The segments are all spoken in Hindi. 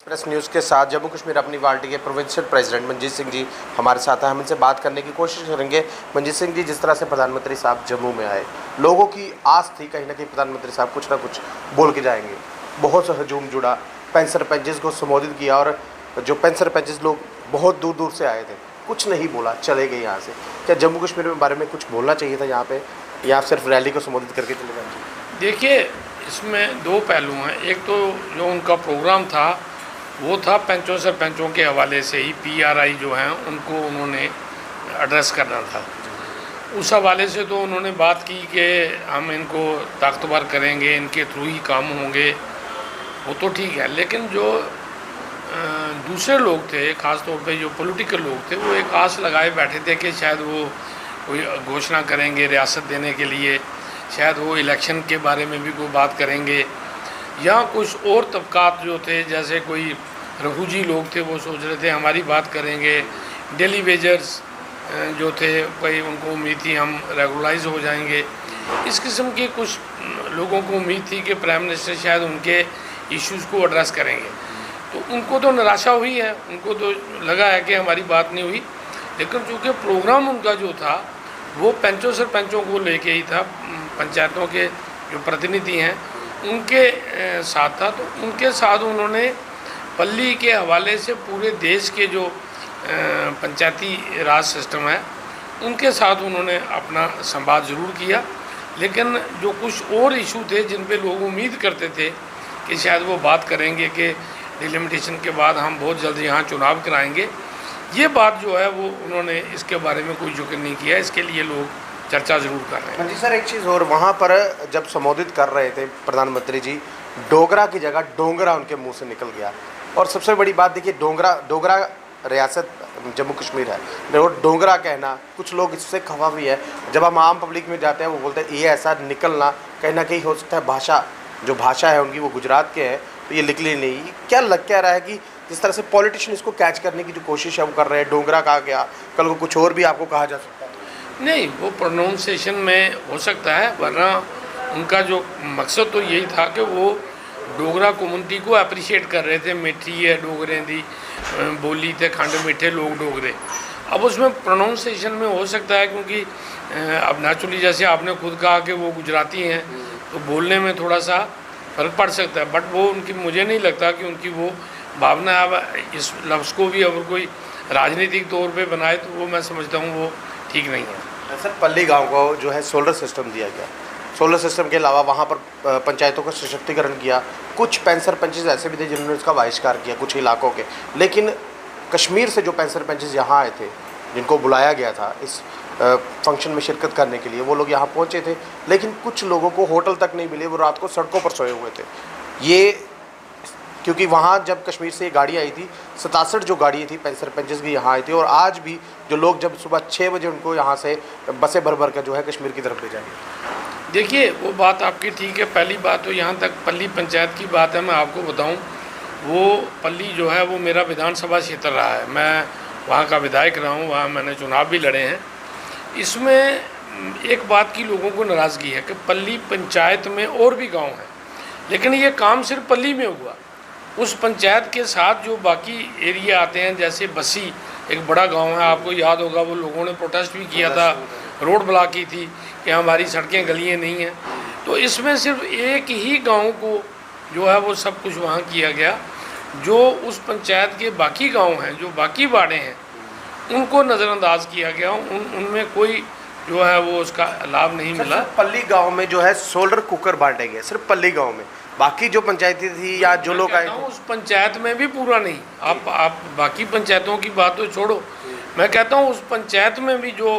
प्रेस न्यूज़ के साथ जम्मू कश्मीर अपनी पार्टी के प्रोविंशियल प्रेसिडेंट मंजीत सिंह जी हमारे साथ हैं। हम इनसे बात करने की कोशिश करेंगे। मंजीत सिंह जी, जिस तरह से प्रधानमंत्री साहब जम्मू में आए, लोगों की आस थी कहीं ना कहीं प्रधानमंत्री साहब कुछ ना कुछ बोल के जाएंगे। बहुत सा हजूम जुड़ा, पेन सरपंचेस को संबोधित किया और जो पेन सरपंचेस लोग बहुत दूर दूर से आए थे, कुछ नहीं बोला, चले गए यहाँ से। क्या जम्मू कश्मीर के बारे में कुछ बोलना चाहिए था यहाँ पे, या सिर्फ रैली को संबोधित करके चले जाएंगे? देखिए, इसमें दो पहलू हैं। एक तो जो उनका प्रोग्राम था वो था पंचों सरपंचों के हवाले से ही, PRI जो हैं उनको उन्होंने एड्रेस करना था। उस हवाले से तो उन्होंने बात की कि हम इनको ताकतवर करेंगे, इनके थ्रू ही काम होंगे, वो तो ठीक है। लेकिन जो दूसरे लोग थे, ख़ास तौर पे जो पॉलिटिकल लोग थे, वो एक आस लगाए बैठे थे कि शायद वो कोई घोषणा करेंगे रियासत देने के लिए, शायद वो इलेक्शन के बारे में भी कोई बात करेंगे, या कुछ और तबकात जो थे, जैसे कोई रफूजी लोग थे, वो सोच रहे थे हमारी बात करेंगे। डेली वेजर्स जो थे, भाई उनको उम्मीद थी हम रेगुलराइज हो जाएंगे। इस किस्म के कुछ लोगों को उम्मीद थी कि प्राइम मिनिस्टर शायद उनके इश्यूज़ को एड्रेस करेंगे। तो उनको तो निराशा हुई है, उनको तो लगा है कि हमारी बात नहीं हुई। लेकिन चूँकि प्रोग्राम उनका जो था वो पंचों सरपंचों को लेके ही था, पंचायतों के जो प्रतिनिधि हैं उनके साथ था, तो उनके साथ उन्होंने पल्ली के हवाले से पूरे देश के जो पंचायती राज सिस्टम है उनके साथ उन्होंने अपना संवाद ज़रूर किया। लेकिन जो कुछ और इशू थे जिन पे लोग उम्मीद करते थे कि शायद वो बात करेंगे कि डिलिमिटेशन के बाद हम बहुत जल्द यहाँ चुनाव कराएंगे, ये बात जो है वो उन्होंने इसके बारे में कोई जिक्र नहीं किया। इसके लिए लोग चर्चा ज़रूर कर रहे हैं। जी सर, एक चीज़ और, वहाँ पर जब संबोधित कर रहे थे प्रधानमंत्री जी, डोगरा की जगह डोंगरा उनके मुंह से निकल गया। और सबसे बड़ी बात देखिए, डोगरा रियासत जम्मू कश्मीर है और डोगरा कहना, कुछ लोग इससे खफा भी है। जब हम आम पब्लिक में जाते हैं वो बोलते हैं ये ऐसा निकलना कहीं ना कहीं हो सकता है भाषा है उनकी वो गुजरात के हैं, तो ये निकली नहीं। क्या लग क्या रहा है कि जिस तरह से पॉलिटिशियन इसको कैच करने की जो कोशिश है वो कर रहे हैं, डोगरा कहा गया, कल को कुछ और भी आपको कहा जा सकता है? नहीं, वो प्रोनाउंसिएशन में हो सकता है, वरना उनका जो मकसद तो यही था कि वो डोगरा कम्युनिटी को अप्रिशिएट कर रहे थे। मिठी है डोगरे दी बोली थे, खंड मिठे लोग डोगरे। अब उसमें प्रोनाउंसिएशन में हो सकता है, क्योंकि अब नेचुरली जैसे आपने खुद कहा कि वो गुजराती हैं, तो बोलने में थोड़ा सा फ़र्क पड़ सकता है। बट वो उनकी, मुझे नहीं लगता कि उनकी वो भावना, अब इस लफ्ज़ को भी अगर कोई राजनीतिक तौर पे बनाए तो वो मैं समझता हूँ वो ठीक नहीं है। सर, पल्ली गांव को जो है सोलर सिस्टम दिया गया, सोलर सिस्टम के अलावा वहाँ पर पंचायतों का सशक्तिकरण किया। कुछ पेन सरपंचेस ऐसे भी थे जिन्होंने इसका बहिष्कार किया कुछ इलाकों के। लेकिन कश्मीर से जो पेन सरपंचेस यहाँ आए थे, जिनको बुलाया गया था इस फंक्शन में शिरकत करने के लिए, वो लोग यहाँ पहुँचे थे, लेकिन कुछ लोगों को होटल तक नहीं मिले, वो रात को सड़कों पर सोए हुए थे। ये क्योंकि वहाँ जब कश्मीर से ये गाड़ी आई थी, 67 जो गाड़ी थी पेन सरपंचेस की यहाँ आई थी, और आज भी जो लोग जब सुबह 6 बजे उनको यहाँ से बसें भर भर कर जो है कश्मीर की तरफ ले जाएंगे। देखिए, वो बात आपकी ठीक है। पहली बात तो यहाँ तक पल्ली पंचायत की बात है, मैं आपको बताऊँ, वो पल्ली जो है वो मेरा विधानसभा क्षेत्र रहा है, मैं वहाँ का विधायक रहा हूँ, वहाँ मैंने चुनाव भी लड़े हैं। इसमें एक बात की लोगों को नाराज़गी है कि पल्ली पंचायत में और भी गाँव हैं, लेकिन ये काम सिर्फ पल्ली में हुआ। उस पंचायत के साथ जो बाकी एरिया आते हैं, जैसे बसी एक बड़ा गांव है, आपको याद होगा, वो लोगों ने प्रोटेस्ट भी किया था, रोड ब्लॉक की थी कि हमारी सड़कें गलियाँ नहीं हैं। तो इसमें सिर्फ एक ही गांव को जो है वो सब कुछ वहाँ किया गया। जो उस पंचायत के बाकी गांव हैं, जो बाकी वार्डें हैं, उनको नज़रअंदाज किया गया। उनमें कोई जो है वो उसका लाभ नहीं मिला। पल्ली गाँव में जो है सोलर कुकर बांटे गए, सिर्फ पल्ली गाँव में। बाकी जो पंचायती थी या जो लोग आए, उस पंचायत में भी पूरा नहीं। आप बाकी पंचायतों की बात तो छोड़ो, मैं कहता हूँ उस पंचायत में भी जो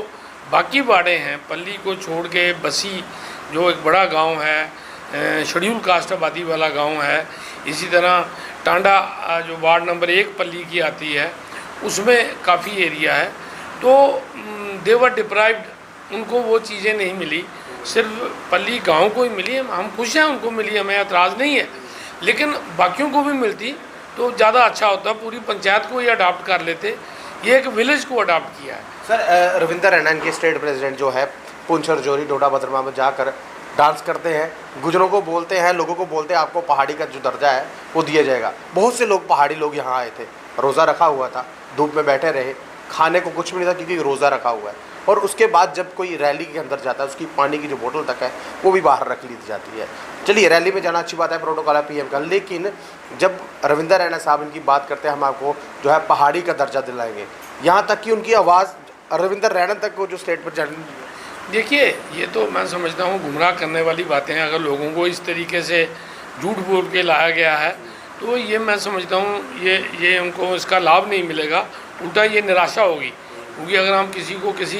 बाकी वार्डे हैं, पल्ली को छोड़ के बसी जो एक बड़ा गांव है, शेड्यूल कास्ट आबादी वाला गांव है, इसी तरह टांडा जो वार्ड नंबर 1 पल्ली की आती है, उसमें काफ़ी एरिया है। तो दे वर डिप्राइव्ड, उनको वो चीज़ें नहीं मिली, सिर्फ पल्ली गांव को ही मिली। हम खुश हैं उनको मिली, हमें एतराज़ नहीं है, लेकिन बाकियों को भी मिलती तो ज़्यादा अच्छा होता। पूरी पंचायत को ही अडॉप्ट कर लेते, ये एक विलेज को अडॉप्ट किया है। सर, रविंदर रैना इनके स्टेट प्रेसिडेंट जो है पुंछ, रजौरी, डोडा, बदरमा में जाकर डांस करते हैं, गुजरों को बोलते हैं, लोगों को बोलते हैं आपको पहाड़ी का जो दर्जा है वो दिया जाएगा। बहुत से लोग पहाड़ी लोग यहाँ आए थे, रोज़ा रखा हुआ था, धूप में बैठे रहे, खाने को कुछ भी नहीं था क्योंकि रोज़ा रखा हुआ है। और उसके बाद जब कोई रैली के अंदर जाता है उसकी पानी की जो बोतल तक है वो भी बाहर रख ली जाती है। चलिए, रैली में जाना अच्छी बात है, प्रोटोकॉल है पीएम का, लेकिन जब रविंदर रैना साहब इनकी बात करते हैं हम आपको जो है पहाड़ी का दर्जा दिलाएंगे, यहाँ तक कि उनकी आवाज़ रविंदर रैना तक को जो स्टेट पर जाने। देखिए, ये तो मैं समझता हूँ गुमराह करने वाली बातें हैं। अगर लोगों को इस तरीके से झूठ बोल के लाया गया है तो ये मैं समझता हूँ ये उनको इसका लाभ नहीं मिलेगा, उल्टा ये निराशा होगी। क्योंकि अगर हम किसी को किसी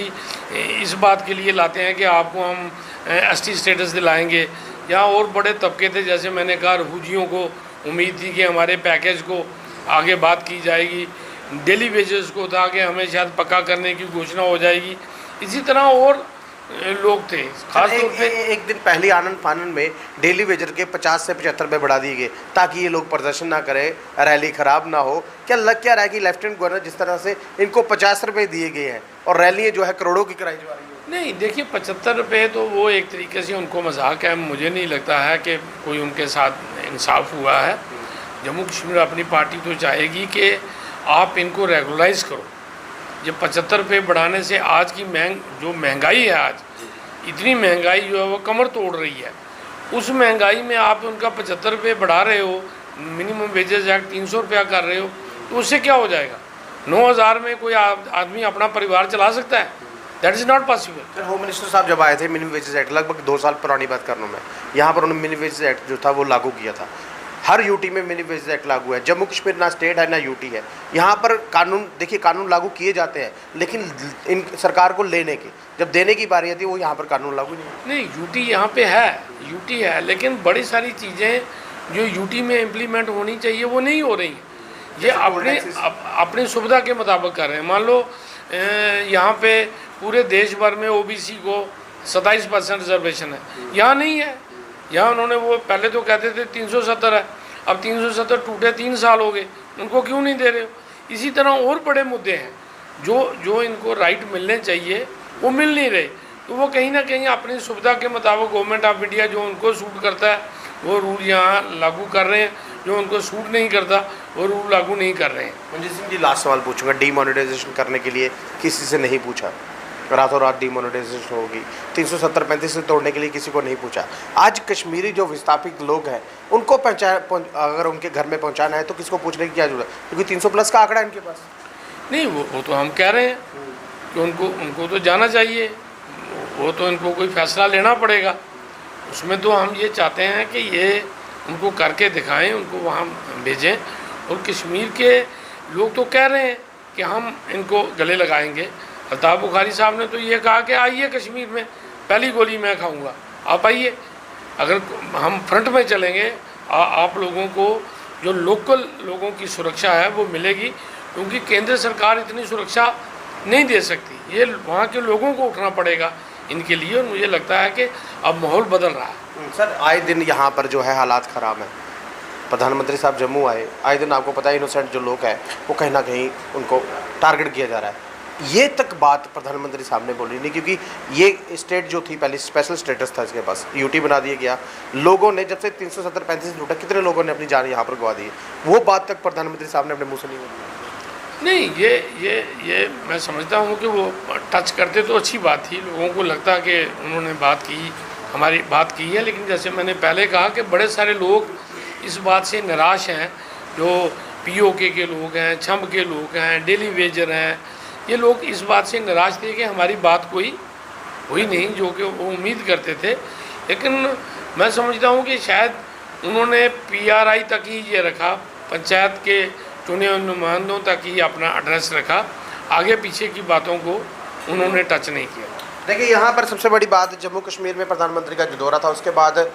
इस बात के लिए लाते हैं कि आपको हम एसटी स्टेटस दिलाएंगे, या और बड़े तबके थे जैसे मैंने कहा रहूजियों को उम्मीद थी कि हमारे पैकेज को आगे बात की जाएगी, डेली वेजेस को था कि हमें शायद पक्का करने की घोषणा हो जाएगी, इसी तरह और लोग थे। खास तौर पे एक दिन पहले आनंद फानन में डेली वेजर के 50 से 75 रुपये बढ़ा दिए गए ताकि ये लोग प्रदर्शन ना करें, रैली खराब ना हो। क्या लग क्या रहा है कि लेफ्टिनेंट गवर्नर जिस तरह से इनको 50 रुपये दिए गए हैं और रैली जो है करोड़ों की कराई जा रही है? नहीं, देखिए 75 रुपये तो वो एक तरीके से उनको मजाक है। मुझे नहीं लगता है कि कोई उनके साथ इंसाफ हुआ है। जम्मू कश्मीर अपनी पार्टी तो चाहेगी कि आप इनको रेगुलराइज करो। ये 75 रुपये बढ़ाने से आज की जो महंगाई है, आज इतनी महंगाई जो है वो कमर तोड़ रही है, उस महंगाई में आप उनका 75 रुपये बढ़ा रहे हो, मिनिमम वेजेस एक्ट 300 रुपया कर रहे हो, तो उससे क्या हो जाएगा? 9,000 में कोई आदमी अपना परिवार चला सकता है? That is not possible. Home minister साहब जब आए थे मिनिमम वेजेस एक्ट, लगभग 2 साल पुरानी बात कर रहा हूँ मैं, यहाँ पर उन्होंने मिनिमम वेजेस एक्ट जो था वो लागू किया था। हर यूटी में मिनिमम वेजेस एक्ट लागू है। जम्मू कश्मीर ना स्टेट है ना यूटी है, यहाँ पर कानून देखिए, कानून लागू किए जाते हैं, लेकिन इन सरकार को लेने की जब देने की बारी आती है वो यहाँ पर कानून लागू नहीं। यूटी यहाँ पे है, यूटी है, लेकिन बड़ी सारी चीज़ें जो यूटी में इम्प्लीमेंट होनी चाहिए वो नहीं हो रही हैं। ये अपनी सुविधा के मुताबिक कर रहे हैं। मान लो यहाँ पे पूरे देश भर में ओबीसी को 27% रिजर्वेशन है, यहाँ नहीं है। यहाँ उन्होंने वो पहले तो कहते थे 370 है, अब 370 टूटे 3 साल हो गए, उनको क्यों नहीं दे रहे हो? इसी तरह और बड़े मुद्दे हैं जो इनको राइट मिलने चाहिए वो मिल नहीं रहे। तो वो कहीं ना कहीं अपनी सुविधा के मुताबिक गवर्नमेंट ऑफ इंडिया जो उनको सूट करता है वो रूल यहाँ लागू कर रहे हैं, जो उनको सूट नहीं करता वो रूल लागू नहीं कर रहे हैं। मंजीत सिंह जी, लास्ट सवाल पूछूंगा। डीमोनेटाइजेशन करने के लिए किसी से नहीं पूछा, रातों रात डीमोनेटाइजेशन होगी, 370-35 से तोड़ने के लिए किसी को नहीं पूछा। आज कश्मीरी जो विस्थापित लोग हैं उनको अगर उनके घर में पहुंचाना है तो किसको पूछने की क्या जरूरत है? क्योंकि 300+ का आंकड़ा है इनके पास। नहीं, वो तो हम कह रहे हैं कि उनको तो जाना चाहिए, वो तो इनको कोई फैसला लेना पड़ेगा। उसमें तो हम ये चाहते हैं कि ये उनको करके दिखाएं, उनको वहाँ भेजें। और कश्मीर के लोग तो कह रहे हैं कि हम इनको गले लगाएंगे। अल्ताफ़ बुखारी साहब ने तो ये कहा कि आइए कश्मीर में, पहली गोली मैं खाऊंगा, आप आइए। अगर हम फ्रंट में चलेंगे आप लोगों को जो लोकल लोगों की सुरक्षा है वो मिलेगी, क्योंकि केंद्र सरकार इतनी सुरक्षा नहीं दे सकती। ये वहाँ के लोगों को उठना पड़ेगा इनके लिए, और मुझे लगता है कि अब माहौल बदल रहा है। सर, आए दिन यहाँ पर जो है हालात ख़राब हैं। प्रधानमंत्री साहब जम्मू आए दिन आपको पता है इनोसेंट जो लोग हैं वो कहीं ना कहीं उनको टारगेट किया जा रहा है। ये तक बात प्रधानमंत्री साहब ने बोली नहीं, क्योंकि ये स्टेट जो थी पहले स्पेशल स्टेटस था, इसके पास यूटी बना दिया गया। लोगों ने जब से 370-35 लूटा, कितने लोगों ने अपनी जान यहाँ पर गवा दी, वो बात तक प्रधानमंत्री साहब ने अपने मुँह से नहीं बोली। नहीं, ये मैं समझता हूँ कि वो टच करते तो अच्छी बात थी, लोगों को लगता कि उन्होंने बात की, हमारी बात की है। लेकिन जैसे मैंने पहले कहा कि बड़े सारे लोग इस बात से निराश हैं, जो पीओके के लोग हैं, छम्ब के लोग हैं, डेली वेजर हैं, ये लोग इस बात से निराश थे कि हमारी बात कोई हुई नहीं जो कि वो उम्मीद करते थे। लेकिन मैं समझता हूँ कि शायद उन्होंने पीआरआई तक ही ये रखा, पंचायत के चुने हुए नुमाइंदों तक ही अपना एड्रेस रखा, आगे पीछे की बातों को उन्होंने टच नहीं किया। देखिए, यहाँ पर सबसे बड़ी बात जम्मू कश्मीर में प्रधानमंत्री का जो दौरा था उसके बाद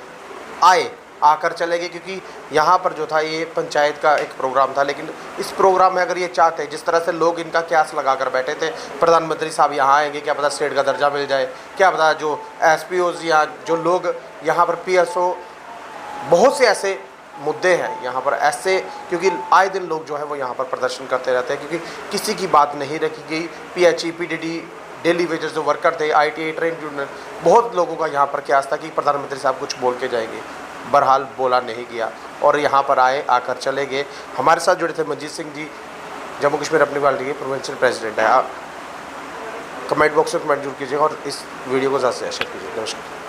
आकर चले गए, क्योंकि यहाँ पर जो था ये पंचायत का एक प्रोग्राम था। लेकिन इस प्रोग्राम में अगर ये चाहते, जिस तरह से लोग इनका क्यास लगा कर बैठे थे, प्रधानमंत्री साहब यहाँ आएंगे, क्या पता स्टेट का दर्जा मिल जाए, क्या पता जो एसपीओज या जो लोग यहाँ पर पीएसओ, बहुत से ऐसे मुद्दे हैं यहाँ पर ऐसे, क्योंकि आए दिन लोग जो है वो यहाँ पर प्रदर्शन करते रहते हैं, क्योंकि किसी की बात नहीं रखी गई। पीएचई पीडीडी डेली वेजेस जो वर्कर थे, ITI ट्रेन यूनियन, बहुत लोगों का यहाँ पर क्यास था कि प्रधानमंत्री साहब कुछ बोल के जाएंगे। बहरहाल बोला नहीं गया और यहाँ पर आकर चले गए। हमारे साथ जुड़े थे मंजीत सिंह जी, जम्मू कश्मीर अपनी पार्टी के प्रोविंशियल प्रेसिडेंट है। आप कमेंट बॉक्स में कमेंट जरूर कीजिएगा और इस वीडियो को ज़्यादा से शेयर कीजिए। नमस्कार।